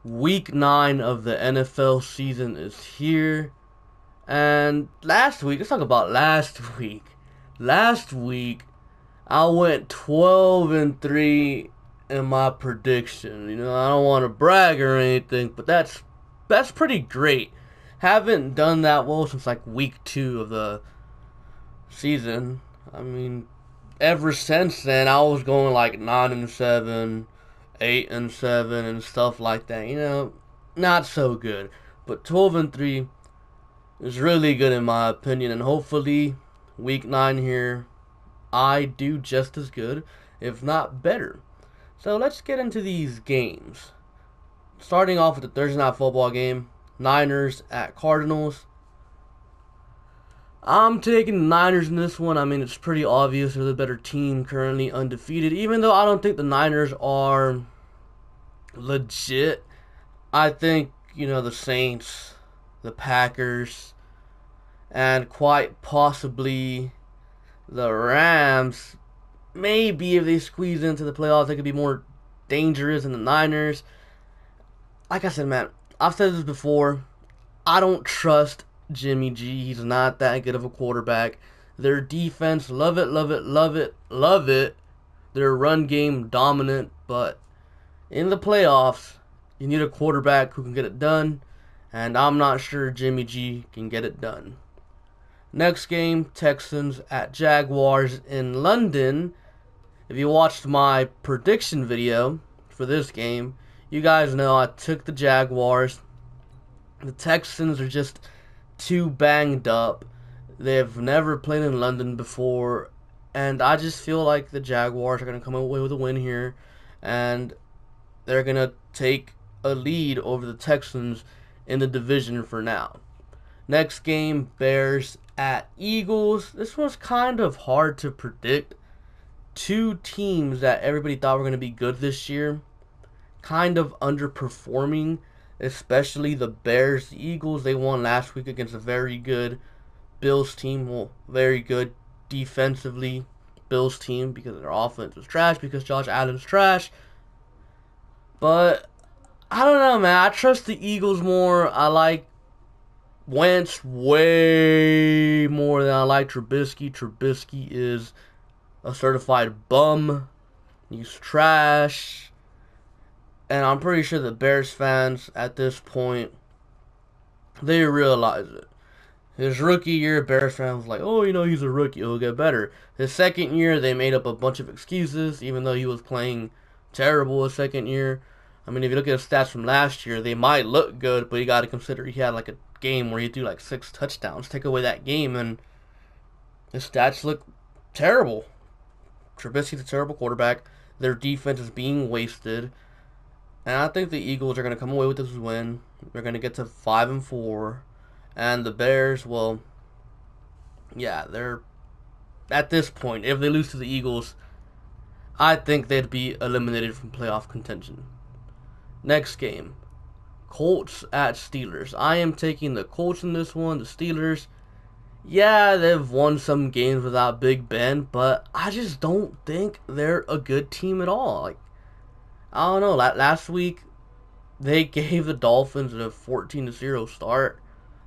Week 9 of the NFL season is here. And last week, let's talk about last week. Last week, I went 12-3 in my prediction. I don't want to brag or anything, but that's pretty great. Haven't done that well since like week 2 of the season. Ever since then, I was going like 9-7, 8-7, and stuff like that. Not so good. But 12-3 is really good in my opinion, and hopefully, week 9 here, I do just as good, if not better. So let's get into these games. Starting off with the Thursday night football game, Niners at Cardinals. I'm taking the Niners in this one. It's pretty obvious they're the better team, currently undefeated. Even though I don't think the Niners are legit, I think, the Saints, the Packers, and quite possibly the Rams, maybe if they squeeze into the playoffs, they could be more dangerous than the Niners. Like I said, man, I've said this before. I don't trust Jimmy G. He's not that good of a quarterback. Their defense, love it, love it, love it, love it. Their run game, dominant. But in the playoffs, you need a quarterback who can get it done. And I'm not sure Jimmy G can get it done. Next game, Texans at Jaguars in London. If you watched my prediction video for this game, you guys know I took the Jaguars. The Texans are just too banged up. They've never played in London before, and I just feel like the Jaguars are going to come away with a win here, and they're going to take a lead over the Texans in the division for now. Next game, Bears at Eagles. This was kind of hard to predict. Two teams that everybody thought were going to be good this year, kind of underperforming, especially the Bears. The Eagles, they won last week against a very good Bills team. Well, very good defensively Bills team because their offense was trash, because Josh Allen's trash. But I don't know, man. I trust the Eagles more. I like Wentz way more than I like Trubisky. Trubisky is a certified bum. He's trash. And I'm pretty sure the Bears fans at this point, they realize it. His rookie year, Bears fans was like, oh, he's a rookie, he'll get better. His second year, they made up a bunch of excuses, even though he was playing terrible his second year. If you look at his stats from last year, they might look good, but you got to consider he had like a game where he threw like 6 touchdowns. Take away that game, and his stats look terrible. Trubisky's a terrible quarterback. Their defense is being wasted. And I think the Eagles are going to come away with this win. They're going to get to 5-4. And the Bears, well, yeah, they're, at this point, if they lose to the Eagles, I think they'd be eliminated from playoff contention. Next game, Colts at Steelers. I am taking the Colts in this one. The Steelers, yeah, they've won some games without Big Ben, but I just don't think they're a good team at all. I don't know. Last week, they gave the Dolphins a 14-0 start.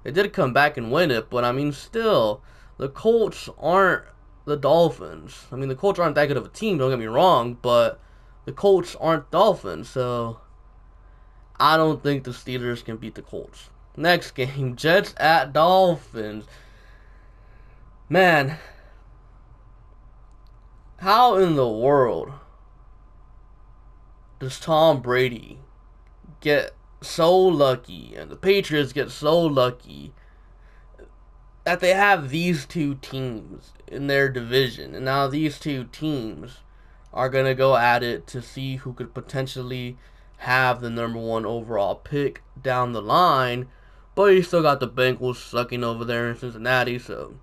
They did come back and win it, but still, the Colts aren't the Dolphins. The Colts aren't that good of a team, don't get me wrong, but the Colts aren't Dolphins, so I don't think the Steelers can beat the Colts. Next game, Jets at Dolphins. Man, how in the world does Tom Brady get so lucky, and the Patriots get so lucky, that they have these two teams in their division, and now these two teams are going to go at it to see who could potentially have the number 1 overall pick down the line, but you still got the Bengals sucking over there in Cincinnati, so,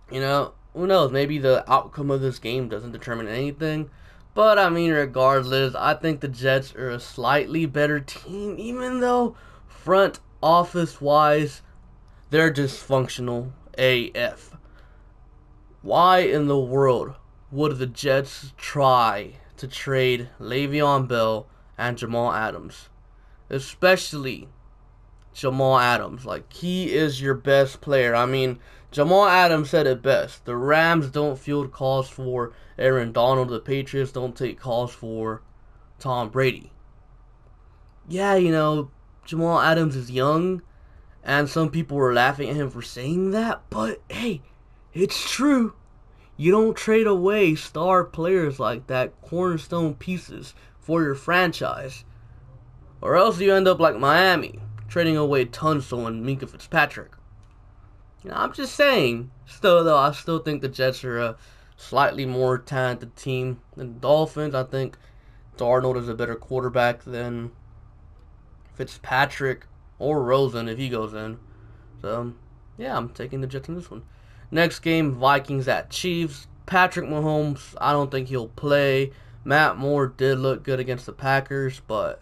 who knows, maybe the outcome of this game doesn't determine anything. But, regardless, I think the Jets are a slightly better team, even though front office-wise, they're dysfunctional AF. Why in the world would the Jets try to trade Le'Veon Bell and Jamal Adams? especially Jamal Adams. Like, he is your best player. I mean, Jamal Adams said it best. The Rams don't field calls for Aaron Donald. The Patriots don't take calls for Tom Brady. Yeah, Jamal Adams is young, and some people were laughing at him for saying that, but hey, it's true. You don't trade away star players like that, cornerstone pieces, for your franchise. Or else you end up like Miami, trading away Tunsil and Minka Fitzpatrick. I'm just saying. Still, though, I still think the Jets are a slightly more talented team than the Dolphins. I think Darnold is a better quarterback than Fitzpatrick or Rosen if he goes in. So, yeah, I'm taking the Jets in this one. Next game, Vikings at Chiefs. Patrick Mahomes, I don't think he'll play. Matt Moore did look good against the Packers, but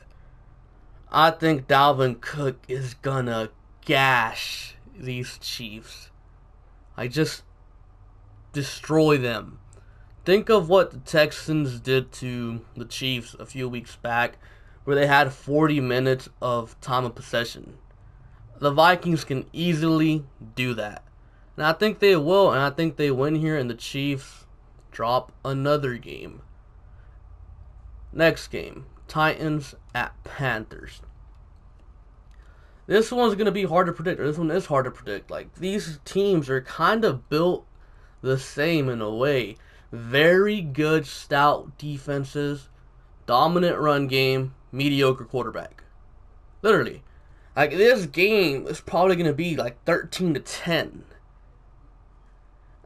I think Dalvin Cook is gonna gash these Chiefs. Just destroy them. Think of what the Texans did to the Chiefs a few weeks back, where they had 40 minutes of time of possession. The Vikings can easily do that. And I think they will, and I think they win here, and the Chiefs drop another game. Next game, Titans at Panthers. This one's going to be hard to predict. This one is hard to predict. Like, these teams are kind of built the same in a way. Very good, stout defenses, dominant run game, mediocre quarterback. Literally. Like, this game is probably going to be like 13-10.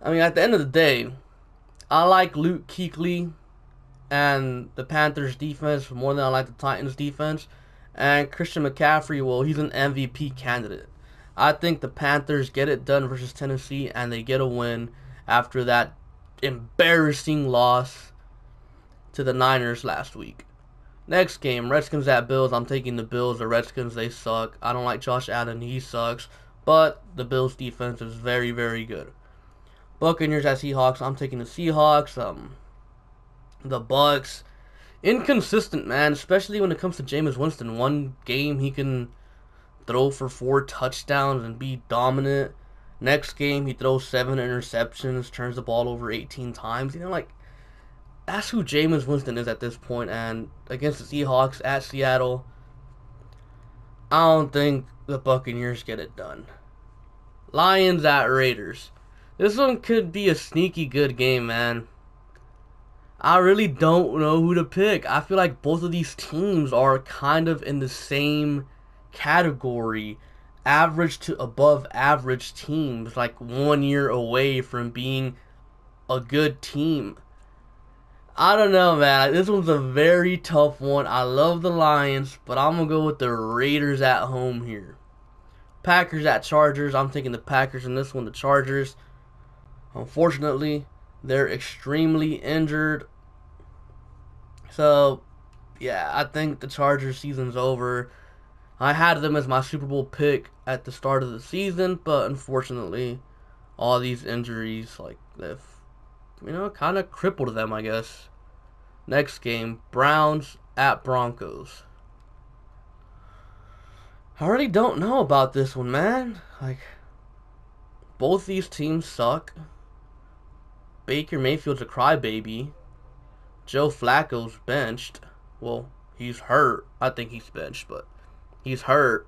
I mean, at the end of the day, I like Luke Kuechly and the Panthers defense more than I like the Titans defense. And Christian McCaffrey, well, he's an MVP candidate. I think the Panthers get it done versus Tennessee, and they get a win after that embarrassing loss to the Niners last week. Next game, Redskins at Bills. I'm taking the Bills. The Redskins, they suck. I don't like Josh Allen. He sucks. But the Bills defense is very, very good. Buccaneers at Seahawks. I'm taking the Seahawks. The Bucks. Inconsistent, man, especially when it comes to Jameis Winston. One game he can throw for 4 touchdowns and be dominant. Next game he throws 7 interceptions, turns the ball over 18 times. That's who Jameis Winston is at this point. And against the Seahawks at Seattle, I don't think the Buccaneers get it done. Lions at Raiders. This one could be a sneaky good game, man. I really don't know who to pick. I feel like both of these teams are kind of in the same category. Average to above average teams, like 1 year away from being a good team. I don't know, man. This one's a very tough one. I love the Lions, but I'm going to go with the Raiders at home here. Packers at Chargers. I'm taking the Packers in this one, the Chargers. Unfortunately, they're extremely injured. So, yeah, I think the Chargers season's over. I had them as my Super Bowl pick at the start of the season, but unfortunately, all these injuries, they've, kind of crippled them, I guess. Next game, Browns at Broncos. I really don't know about this one, man. Both these teams suck. Baker Mayfield's a crybaby. Joe Flacco's benched. Well, he's hurt. I think he's benched, but he's hurt.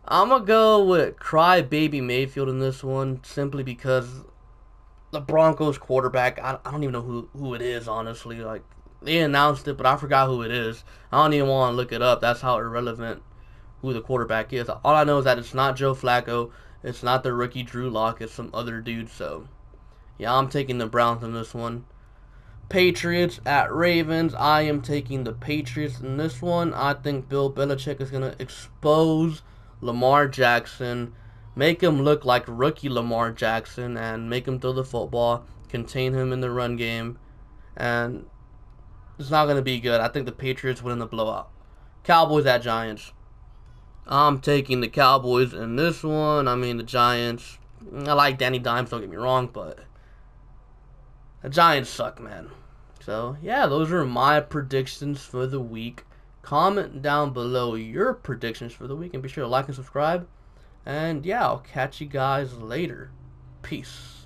I'm going to go with crybaby Mayfield in this one simply because the Broncos quarterback, I don't even know who it is, honestly. They announced it, but I forgot who it is. I don't even want to look it up. That's how irrelevant who the quarterback is. All I know is that it's not Joe Flacco. It's not the rookie Drew Lock. It's some other dude, so yeah, I'm taking the Browns in this one. Patriots at Ravens. I am taking the Patriots in this one. I think Bill Belichick is going to expose Lamar Jackson, make him look like rookie Lamar Jackson, and make him throw the football, contain him in the run game, and it's not going to be good. I think the Patriots win in the blowout. Cowboys at Giants. I'm taking the Cowboys in this one. I mean, the Giants, I like Danny Dimes, don't get me wrong, but the Giants suck, man. So, yeah, those are my predictions for the week. Comment down below your predictions for the week, and be sure to like and subscribe. And yeah, I'll catch you guys later. Peace.